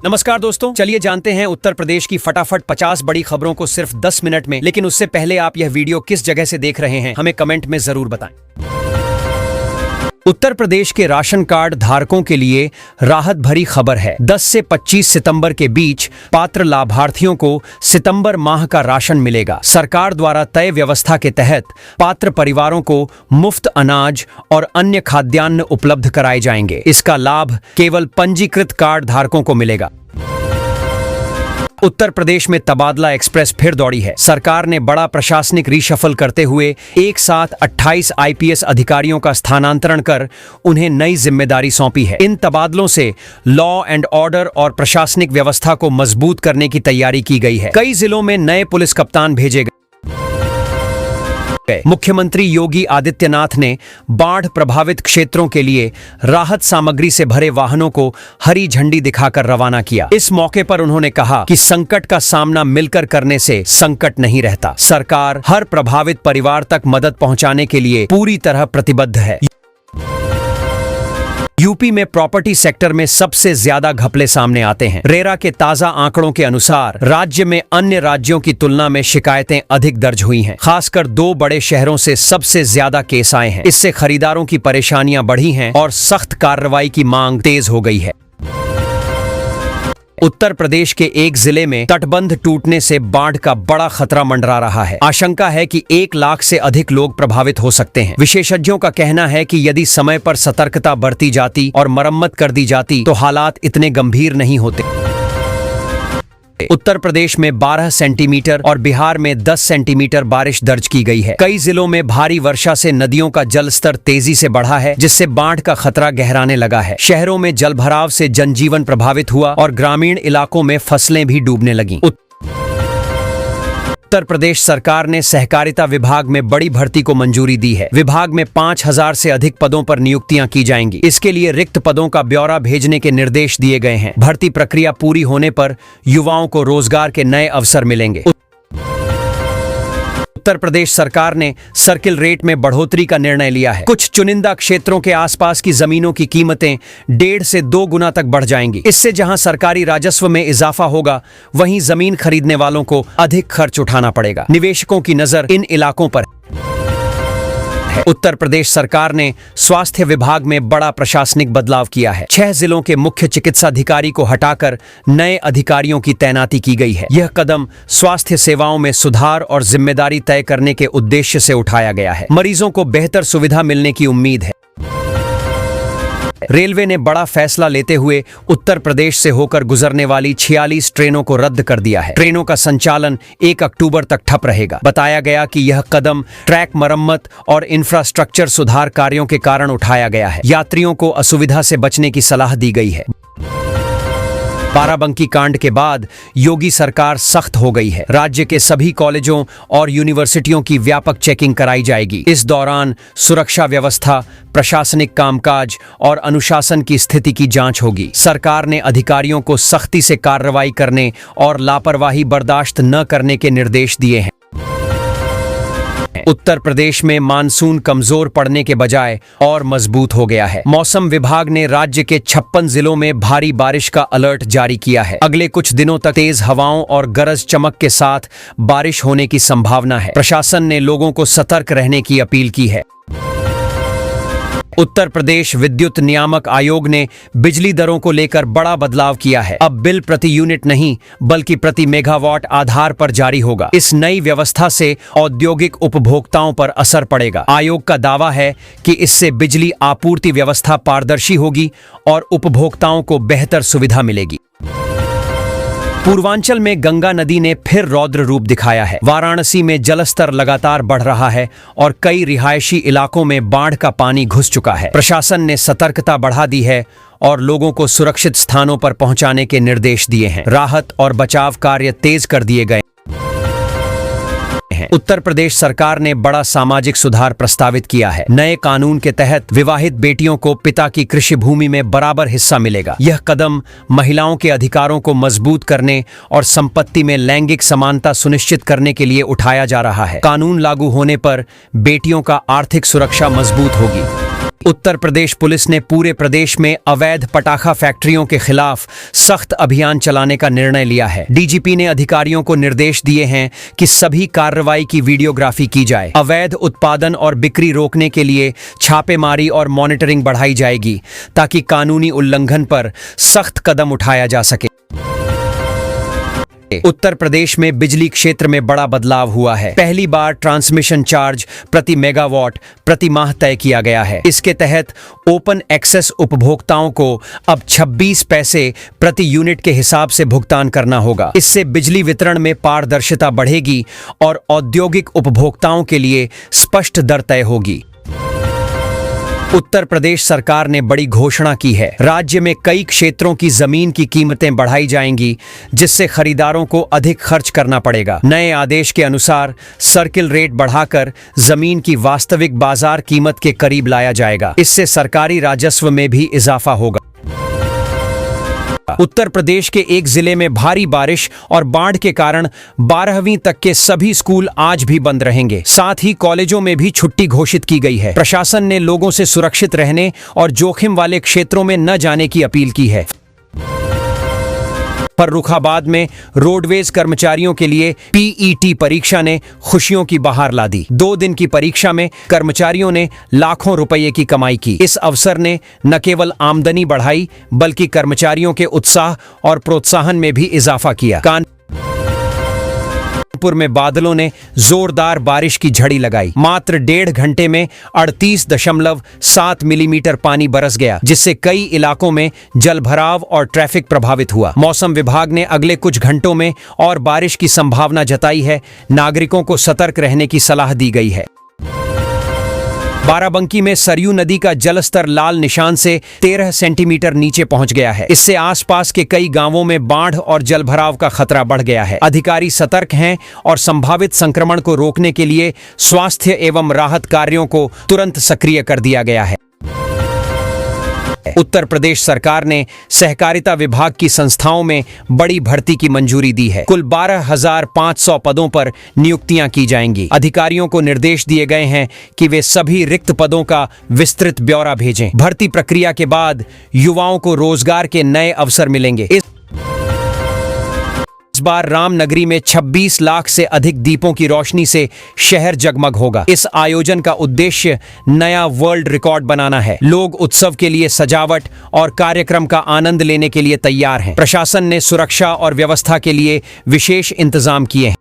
नमस्कार दोस्तों, चलिए जानते हैं उत्तर प्रदेश की फटाफट 50 बड़ी खबरों को सिर्फ 10 मिनट में। लेकिन उससे पहले आप यह वीडियो किस जगह से देख रहे हैं हमें कमेंट में जरूर बताएं। उत्तर प्रदेश के राशन कार्ड धारकों के लिए राहत भरी खबर है। 10 से 25 सितंबर के बीच पात्र लाभार्थियों को सितंबर माह का राशन मिलेगा। सरकार द्वारा तय व्यवस्था के तहत पात्र परिवारों को मुफ्त अनाज और अन्य खाद्यान्न उपलब्ध कराए जाएंगे। इसका लाभ केवल पंजीकृत कार्ड धारकों को मिलेगा। उत्तर प्रदेश में तबादला एक्सप्रेस फिर दौड़ी है। सरकार ने बड़ा प्रशासनिक रीशफल करते हुए एक साथ 28 आईपीएस अधिकारियों का स्थानांतरण कर उन्हें नई जिम्मेदारी सौंपी है। इन तबादलों से लॉ एंड ऑर्डर और प्रशासनिक व्यवस्था को मजबूत करने की तैयारी की गई है। कई जिलों में नए पुलिस कप्तान भेजे गए। मुख्यमंत्री योगी आदित्यनाथ ने बाढ़ प्रभावित क्षेत्रों के लिए राहत सामग्री से भरे वाहनों को हरी झंडी दिखाकर रवाना किया। इस मौके पर उन्होंने कहा कि संकट का सामना मिलकर करने से संकट नहीं रहता। सरकार हर प्रभावित परिवार तक मदद पहुंचाने के लिए पूरी तरह प्रतिबद्ध है। यूपी में प्रॉपर्टी सेक्टर में सबसे ज्यादा घपले सामने आते हैं। रेरा के ताजा आंकड़ों के अनुसार राज्य में अन्य राज्यों की तुलना में शिकायतें अधिक दर्ज हुई हैं। खासकर 2 बड़े शहरों से सबसे ज्यादा केस आए हैं। इससे खरीदारों की परेशानियां बढ़ी हैं और सख्त कार्रवाई की मांग तेज हो गई है। उत्तर प्रदेश के एक जिले में तटबंध टूटने से बाढ़ का बड़ा खतरा मंडरा रहा है। आशंका है कि 1 लाख से अधिक लोग प्रभावित हो सकते हैं। विशेषज्ञों का कहना है कि यदि समय पर सतर्कता बरती जाती और मरम्मत कर दी जाती तो हालात इतने गंभीर नहीं होते। उत्तर प्रदेश में 12 सेंटीमीटर और बिहार में 10 सेंटीमीटर बारिश दर्ज की गई है। कई जिलों में भारी वर्षा से नदियों का जलस्तर तेजी से बढ़ा है, जिससे बाढ़ का खतरा गहराने लगा है। शहरों में जलभराव से जनजीवन प्रभावित हुआ और ग्रामीण इलाकों में फसलें भी डूबने लगीं। उत्तर प्रदेश सरकार ने सहकारिता विभाग में बड़ी भर्ती को मंजूरी दी है। विभाग में 5000 से अधिक पदों पर नियुक्तियां की जाएंगी। इसके लिए रिक्त पदों का ब्यौरा भेजने के निर्देश दिए गए हैं। भर्ती प्रक्रिया पूरी होने पर युवाओं को रोजगार के नए अवसर मिलेंगे। उत्तर प्रदेश सरकार ने सर्किल रेट में बढ़ोतरी का निर्णय लिया है। कुछ चुनिंदा क्षेत्रों के आसपास की जमीनों की कीमतें 1.5 से 2 गुना तक बढ़ जाएंगी। इससे जहां सरकारी राजस्व में इजाफा होगा, वहीं जमीन खरीदने वालों को अधिक खर्च उठाना पड़ेगा। निवेशकों की नजर इन इलाकों पर है। उत्तर प्रदेश सरकार ने स्वास्थ्य विभाग में बड़ा प्रशासनिक बदलाव किया है। 6 जिलों के मुख्य चिकित्साधिकारी को हटाकर नए अधिकारियों की तैनाती की गई है। यह कदम स्वास्थ्य सेवाओं में सुधार और जिम्मेदारी तय करने के उद्देश्य से उठाया गया है। मरीजों को बेहतर सुविधा मिलने की उम्मीद है। रेलवे ने बड़ा फैसला लेते हुए उत्तर प्रदेश से होकर गुजरने वाली 46 ट्रेनों को रद्द कर दिया है। ट्रेनों का संचालन 1 अक्टूबर तक ठप रहेगा। बताया गया कि यह कदम ट्रैक मरम्मत और इंफ्रास्ट्रक्चर सुधार कार्यों के कारण उठाया गया है। यात्रियों को असुविधा से बचने की सलाह दी गई है। बाराबंकी कांड के बाद योगी सरकार सख्त हो गई है। राज्य के सभी कॉलेजों और यूनिवर्सिटियों की व्यापक चेकिंग कराई जाएगी। इस दौरान सुरक्षा व्यवस्था, प्रशासनिक कामकाज और अनुशासन की स्थिति की जांच होगी। सरकार ने अधिकारियों को सख्ती से कार्रवाई करने और लापरवाही बर्दाश्त न करने के निर्देश दिए हैं। उत्तर प्रदेश में मानसून कमजोर पड़ने के बजाय और मजबूत हो गया है। मौसम विभाग ने राज्य के 56 जिलों में भारी बारिश का अलर्ट जारी किया है। अगले कुछ दिनों तक तेज हवाओं और गरज चमक के साथ बारिश होने की संभावना है। प्रशासन ने लोगों को सतर्क रहने की अपील की है। उत्तर प्रदेश विद्युत नियामक आयोग ने बिजली दरों को लेकर बड़ा बदलाव किया है। अब बिल प्रति यूनिट नहीं बल्कि प्रति मेगावाट आधार पर जारी होगा। इस नई व्यवस्था से औद्योगिक उपभोक्ताओं पर असर पड़ेगा। आयोग का दावा है कि इससे बिजली आपूर्ति व्यवस्था पारदर्शी होगी और उपभोक्ताओं को बेहतर सुविधा मिलेगी। पूर्वांचल में गंगा नदी ने फिर रौद्र रूप दिखाया है। वाराणसी में जलस्तर लगातार बढ़ रहा है और कई रिहायशी इलाकों में बाढ़ का पानी घुस चुका है। प्रशासन ने सतर्कता बढ़ा दी है और लोगों को सुरक्षित स्थानों पर पहुंचाने के निर्देश दिए हैं। राहत और बचाव कार्य तेज कर दिए गए हैं। उत्तर प्रदेश सरकार ने बड़ा सामाजिक सुधार प्रस्तावित किया है। नए कानून के तहत विवाहित बेटियों को पिता की कृषि भूमि में बराबर हिस्सा मिलेगा। यह कदम महिलाओं के अधिकारों को मजबूत करने और संपत्ति में लैंगिक समानता सुनिश्चित करने के लिए उठाया जा रहा है। कानून लागू होने पर बेटियों का आर्थिक सुरक्षा मजबूत होगी। उत्तर प्रदेश पुलिस ने पूरे प्रदेश में अवैध पटाखा फैक्ट्रियों के खिलाफ सख्त अभियान चलाने का निर्णय लिया है। डीजीपी ने अधिकारियों को निर्देश दिए हैं कि सभी कार्रवाई की वीडियोग्राफी की जाए। अवैध उत्पादन और बिक्री रोकने के लिए छापेमारी और मॉनिटरिंग बढ़ाई जाएगी ताकि कानूनी उल्लंघन पर सख्त कदम उठाया जा सके। उत्तर प्रदेश में बिजली क्षेत्र में बड़ा बदलाव हुआ है। पहली बार ट्रांसमिशन चार्ज प्रति मेगावाट प्रति माह तय किया गया है। इसके तहत ओपन एक्सेस उपभोक्ताओं को अब 26 पैसे प्रति यूनिट के हिसाब से भुगतान करना होगा। इससे बिजली वितरण में पारदर्शिता बढ़ेगी और औद्योगिक उपभोक्ताओं के लिए स्पष्ट दर तय होगी। उत्तर प्रदेश सरकार ने बड़ी घोषणा की है। राज्य में कई क्षेत्रों की जमीन की कीमतें बढ़ाई जाएंगी, जिससे खरीदारों को अधिक खर्च करना पड़ेगा। नए आदेश के अनुसार सर्किल रेट बढ़ाकर जमीन की वास्तविक बाजार कीमत के करीब लाया जाएगा। इससे सरकारी राजस्व में भी इजाफा होगा। उत्तर प्रदेश के एक जिले में भारी बारिश और बाढ़ के कारण 12वीं तक के सभी स्कूल आज भी बंद रहेंगे। साथ ही कॉलेजों में भी छुट्टी घोषित की गई है। प्रशासन ने लोगों से सुरक्षित रहने और जोखिम वाले क्षेत्रों में न जाने की अपील की है। फर्रुखाबाद में रोडवेज कर्मचारियों के लिए पीईटी परीक्षा ने खुशियों की बहार ला दी। 2 दिन की परीक्षा में कर्मचारियों ने लाखों रुपए की कमाई की। इस अवसर ने न केवल आमदनी बढ़ाई बल्कि कर्मचारियों के उत्साह और प्रोत्साहन में भी इजाफा किया। कानपुर में बादलों ने जोरदार बारिश की झड़ी लगाई। मात्र 1.5 घंटे में 38.7 मिलीमीटर पानी बरस गया, जिससे कई इलाकों में जलभराव और ट्रैफिक प्रभावित हुआ। मौसम विभाग ने अगले कुछ घंटों में और बारिश की संभावना जताई है। नागरिकों को सतर्क रहने की सलाह दी गई है। बाराबंकी में सरयू नदी का जलस्तर लाल निशान से 13 सेंटीमीटर नीचे पहुंच गया है। इससे आसपास के कई गांवों में बाढ़ और जलभराव का खतरा बढ़ गया है। अधिकारी सतर्क हैं और संभावित संक्रमण को रोकने के लिए स्वास्थ्य एवं राहत कार्यों को तुरंत सक्रिय कर दिया गया है। उत्तर प्रदेश सरकार ने सहकारिता विभाग की संस्थाओं में बड़ी भर्ती की मंजूरी दी है। कुल 12,500 पदों पर नियुक्तियां की जाएंगी। अधिकारियों को निर्देश दिए गए हैं कि वे सभी रिक्त पदों का विस्तृत ब्यौरा भेजें। भर्ती प्रक्रिया के बाद युवाओं को रोजगार के नए अवसर मिलेंगे। इस बार रामनगरी में 26 लाख से अधिक दीपों की रोशनी से शहर जगमग होगा। इस आयोजन का उद्देश्य नया वर्ल्ड रिकॉर्ड बनाना है। लोग उत्सव के लिए सजावट और कार्यक्रम का आनंद लेने के लिए तैयार हैं। प्रशासन ने सुरक्षा और व्यवस्था के लिए विशेष इंतजाम किए हैं।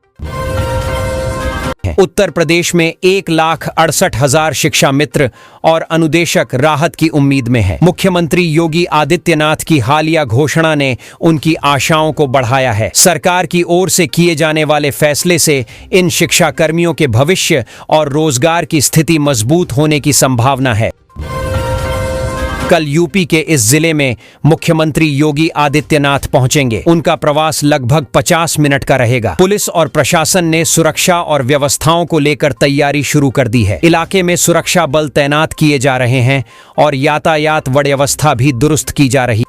उत्तर प्रदेश में 1,68,000 शिक्षा मित्र और अनुदेशक राहत की उम्मीद में हैं। मुख्यमंत्री योगी आदित्यनाथ की हालिया घोषणा ने उनकी आशाओं को बढ़ाया है। सरकार की ओर से किए जाने वाले फैसले से इन शिक्षा कर्मियों के भविष्य और रोजगार की स्थिति मजबूत होने की संभावना है। कल यूपी के इस जिले में मुख्यमंत्री योगी आदित्यनाथ पहुंचेंगे। उनका प्रवास लगभग 50 मिनट का रहेगा। पुलिस और प्रशासन ने सुरक्षा और व्यवस्थाओं को लेकर तैयारी शुरू कर दी है। इलाके में सुरक्षा बल तैनात किए जा रहे हैं और यातायात व्यवस्था भी दुरुस्त की जा रही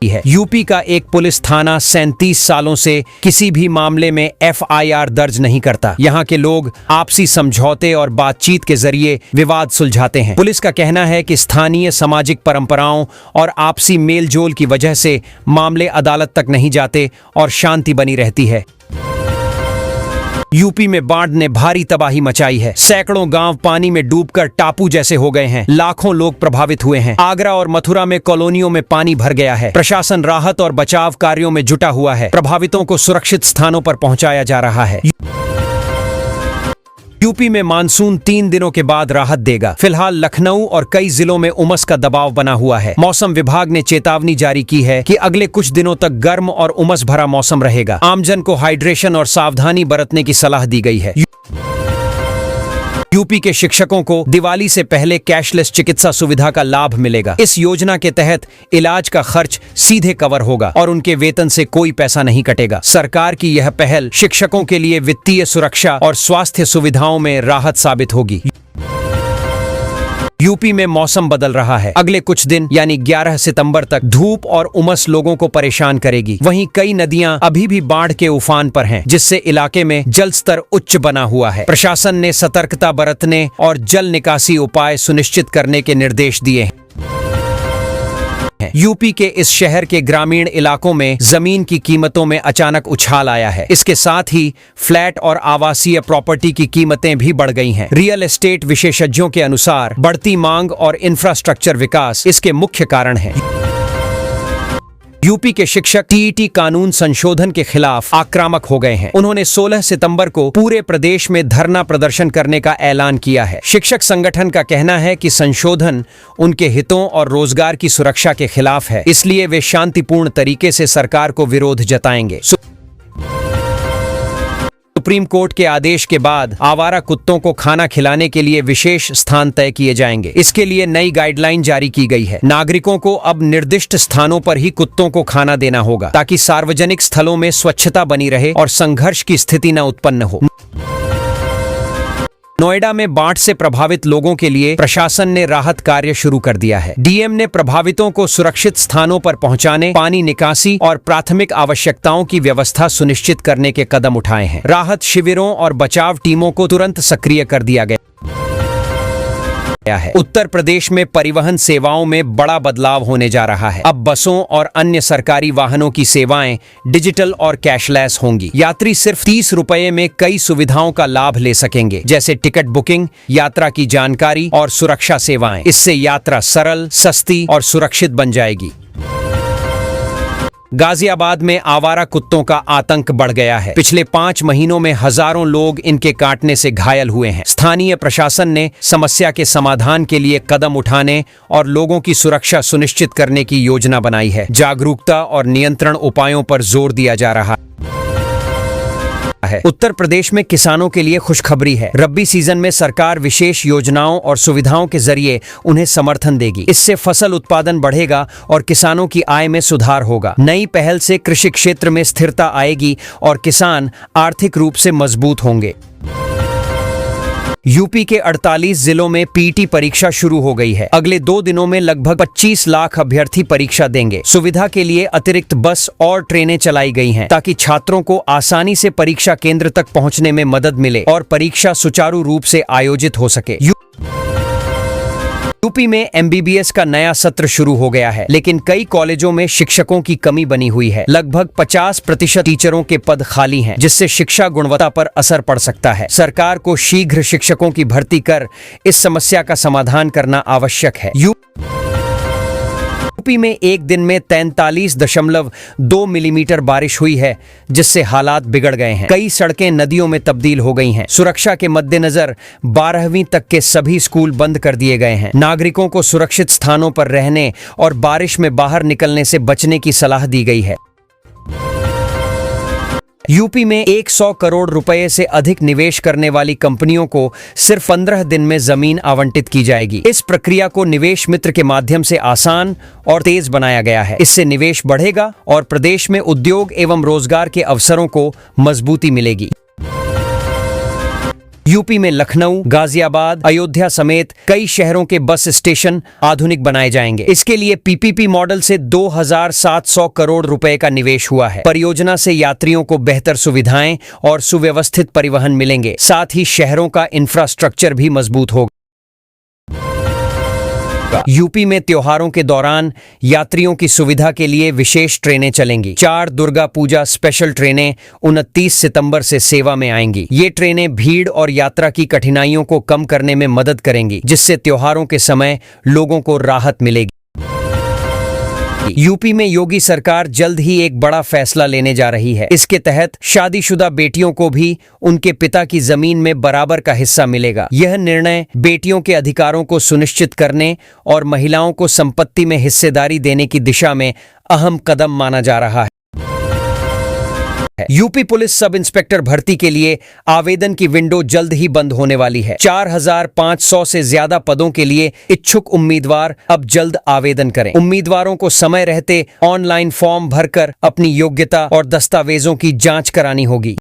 है। यूपी का एक पुलिस थाना 37 सालों से किसी भी मामले में FIR दर्ज नहीं करता। यहाँ के लोग आपसी समझौते और बातचीत के जरिए विवाद सुलझाते हैं। पुलिस का कहना है कि स्थानीय सामाजिक परंपराओं और आपसी मेलजोल की वजह से मामले अदालत तक नहीं जाते और शांति बनी रहती है। यूपी में बाढ़ ने भारी तबाही मचाई है। सैकड़ों गांव पानी में डूबकर टापू जैसे हो गए हैं। लाखों लोग प्रभावित हुए हैं। आगरा और मथुरा में कॉलोनियों में पानी भर गया है। प्रशासन राहत और बचाव कार्यों में जुटा हुआ है। प्रभावितों को सुरक्षित स्थानों पर पहुंचाया जा रहा है। यूपी में मानसून 3 दिनों के बाद राहत देगा। फिलहाल लखनऊ और कई जिलों में उमस का दबाव बना हुआ है। मौसम विभाग ने चेतावनी जारी की है कि अगले कुछ दिनों तक गर्म और उमस भरा मौसम रहेगा। आमजन को हाइड्रेशन और सावधानी बरतने की सलाह दी गई है। यूपी के शिक्षकों को दिवाली से पहले कैशलेस चिकित्सा सुविधा का लाभ मिलेगा। इस योजना के तहत इलाज का खर्च सीधे कवर होगा और उनके वेतन से कोई पैसा नहीं कटेगा। सरकार की यह पहल शिक्षकों के लिए वित्तीय सुरक्षा और स्वास्थ्य सुविधाओं में राहत साबित होगी। यूपी में मौसम बदल रहा है। अगले कुछ दिन यानी 11 सितंबर तक धूप और उमस लोगों को परेशान करेगी। वहीं कई नदियां अभी भी बाढ़ के उफान पर हैं, जिससे इलाके में जल स्तर उच्च बना हुआ है। प्रशासन ने सतर्कता बरतने और जल निकासी उपाय सुनिश्चित करने के निर्देश दिए हैं। यूपी के इस शहर के ग्रामीण इलाकों में जमीन की कीमतों में अचानक उछाल आया है। इसके साथ ही फ्लैट और आवासीय प्रॉपर्टी की कीमतें भी बढ़ गई हैं। रियल एस्टेट विशेषज्ञों के अनुसार बढ़ती मांग और इंफ्रास्ट्रक्चर विकास इसके मुख्य कारण हैं। यूपी के शिक्षक टीईटी कानून संशोधन के खिलाफ आक्रामक हो गए हैं। उन्होंने 16 सितंबर को पूरे प्रदेश में धरना प्रदर्शन करने का ऐलान किया है। शिक्षक संगठन का कहना है कि संशोधन उनके हितों और रोजगार की सुरक्षा के खिलाफ है, इसलिए वे शांतिपूर्ण तरीके से सरकार को विरोध जताएंगे। सुप्रीम कोर्ट के आदेश के बाद आवारा कुत्तों को खाना खिलाने के लिए विशेष स्थान तय किए जाएंगे। इसके लिए नई गाइडलाइन जारी की गई है। नागरिकों को अब निर्दिष्ट स्थानों पर ही कुत्तों को खाना देना होगा, ताकि सार्वजनिक स्थलों में स्वच्छता बनी रहे और संघर्ष की स्थिति न उत्पन्न हो। नोएडा में बाढ़ से प्रभावित लोगों के लिए प्रशासन ने राहत कार्य शुरू कर दिया है। डीएम ने प्रभावितों को सुरक्षित स्थानों पर पहुंचाने, पानी निकासी और प्राथमिक आवश्यकताओं की व्यवस्था सुनिश्चित करने के कदम उठाए हैं। राहत शिविरों और बचाव टीमों को तुरंत सक्रिय कर दिया गया है। उत्तर प्रदेश में परिवहन सेवाओं में बड़ा बदलाव होने जा रहा है। अब बसों और अन्य सरकारी वाहनों की सेवाएं डिजिटल और कैशलेस होंगी। यात्री सिर्फ 30 रुपए में कई सुविधाओं का लाभ ले सकेंगे, जैसे टिकट बुकिंग, यात्रा की जानकारी और सुरक्षा सेवाएं। इससे यात्रा सरल, सस्ती और सुरक्षित बन जाएगी। गाजियाबाद में आवारा कुत्तों का आतंक बढ़ गया है। पिछले 5 महीनों में हजारों लोग इनके काटने से घायल हुए हैं। स्थानीय प्रशासन ने समस्या के समाधान के लिए कदम उठाने और लोगों की सुरक्षा सुनिश्चित करने की योजना बनाई है। जागरूकता और नियंत्रण उपायों पर जोर दिया जा रहा है। उत्तर प्रदेश में किसानों के लिए खुशखबरी है। रब्बी सीजन में सरकार विशेष योजनाओं और सुविधाओं के जरिए उन्हें समर्थन देगी। इससे फसल उत्पादन बढ़ेगा और किसानों की आय में सुधार होगा। नई पहल से कृषि क्षेत्र में स्थिरता आएगी और किसान आर्थिक रूप से मजबूत होंगे। यूपी के 48 जिलों में पीटी परीक्षा शुरू हो गई है। अगले 2 दिनों में लगभग 25 लाख अभ्यर्थी परीक्षा देंगे। सुविधा के लिए अतिरिक्त बस और ट्रेनें चलाई गई हैं, ताकि छात्रों को आसानी से परीक्षा केंद्र तक पहुंचने में मदद मिले और परीक्षा सुचारू रूप से आयोजित हो सके। यूपी में एमबीबीएस का नया सत्र शुरू हो गया है, लेकिन कई कॉलेजों में शिक्षकों की कमी बनी हुई है। लगभग 50% टीचरों के पद खाली हैं, जिससे शिक्षा गुणवत्ता पर असर पड़ सकता है। सरकार को शीघ्र शिक्षकों की भर्ती कर इस समस्या का समाधान करना आवश्यक है। यूपी में एक दिन में 43.2 मिलीमीटर बारिश हुई है, जिससे हालात बिगड़ गए हैं। कई सड़कें नदियों में तब्दील हो गई हैं। सुरक्षा के मद्देनजर 12वीं तक के सभी स्कूल बंद कर दिए गए हैं। नागरिकों को सुरक्षित स्थानों पर रहने और बारिश में बाहर निकलने से बचने की सलाह दी गई है। यूपी में 100 करोड़ रुपए से अधिक निवेश करने वाली कंपनियों को सिर्फ 15 दिन में जमीन आवंटित की जाएगी। इस प्रक्रिया को निवेश मित्र के माध्यम से आसान और तेज बनाया गया है। इससे निवेश बढ़ेगा और प्रदेश में उद्योग एवं रोजगार के अवसरों को मजबूती मिलेगी। यूपी में लखनऊ, गाजियाबाद, अयोध्या समेत कई शहरों के बस स्टेशन आधुनिक बनाए जाएंगे। इसके लिए पीपीपी मॉडल से 2700 करोड़ रुपए का निवेश हुआ है। परियोजना से यात्रियों को बेहतर सुविधाएं और सुव्यवस्थित परिवहन मिलेंगे। साथ ही शहरों का इंफ्रास्ट्रक्चर भी मजबूत होगा। यूपी में त्योहारों के दौरान यात्रियों की सुविधा के लिए विशेष ट्रेनें चलेंगी। 4 दुर्गा पूजा स्पेशल ट्रेनें 29 सितंबर से सेवा में आएंगी। ये ट्रेनें भीड़ और यात्रा की कठिनाइयों को कम करने में मदद करेंगी, जिससे त्योहारों के समय लोगों को राहत मिलेगी। यूपी में योगी सरकार जल्द ही एक बड़ा फैसला लेने जा रही है। इसके तहत शादीशुदा बेटियों को भी उनके पिता की जमीन में बराबर का हिस्सा मिलेगा। यह निर्णय बेटियों के अधिकारों को सुनिश्चित करने और महिलाओं को संपत्ति में हिस्सेदारी देने की दिशा में अहम कदम माना जा रहा है। यूपी पुलिस सब इंस्पेक्टर भर्ती के लिए आवेदन की विंडो जल्द ही बंद होने वाली है। 4500 से ज्यादा पदों के लिए इच्छुक उम्मीदवार अब जल्द आवेदन करें। उम्मीदवारों को समय रहते ऑनलाइन फॉर्म भरकर अपनी योग्यता और दस्तावेजों की जांच करानी होगी।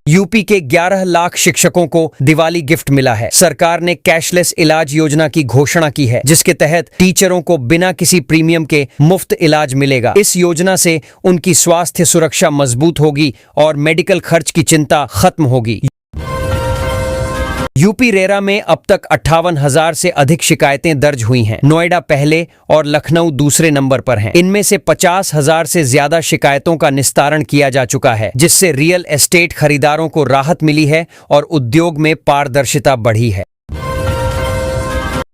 यूपी के 11 लाख शिक्षकों को दिवाली गिफ्ट मिला है। सरकार ने कैशलेस इलाज योजना की घोषणा की है, जिसके तहत टीचरों को बिना किसी प्रीमियम के मुफ्त इलाज मिलेगा। इस योजना से उनकी स्वास्थ्य सुरक्षा मजबूत होगी और मेडिकल खर्च की चिंता खत्म होगी। यूपी रेरा में अब तक 58,000 से अधिक शिकायतें दर्ज हुई हैं। नोएडा पहले और लखनऊ दूसरे नंबर पर हैं। इनमें से 50,000 से ज्यादा शिकायतों का निस्तारण किया जा चुका है, जिससे रियल एस्टेट खरीदारों को राहत मिली है और उद्योग में पारदर्शिता बढ़ी है।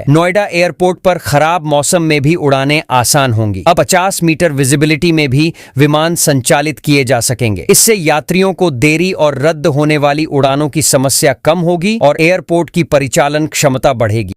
नोएडा एयरपोर्ट पर खराब मौसम में भी उड़ानें आसान होंगी। अब 50 मीटर विजिबिलिटी में भी विमान संचालित किए जा सकेंगे। इससे यात्रियों को देरी और रद्द होने वाली उड़ानों की समस्या कम होगी और एयरपोर्ट की परिचालन क्षमता बढ़ेगी।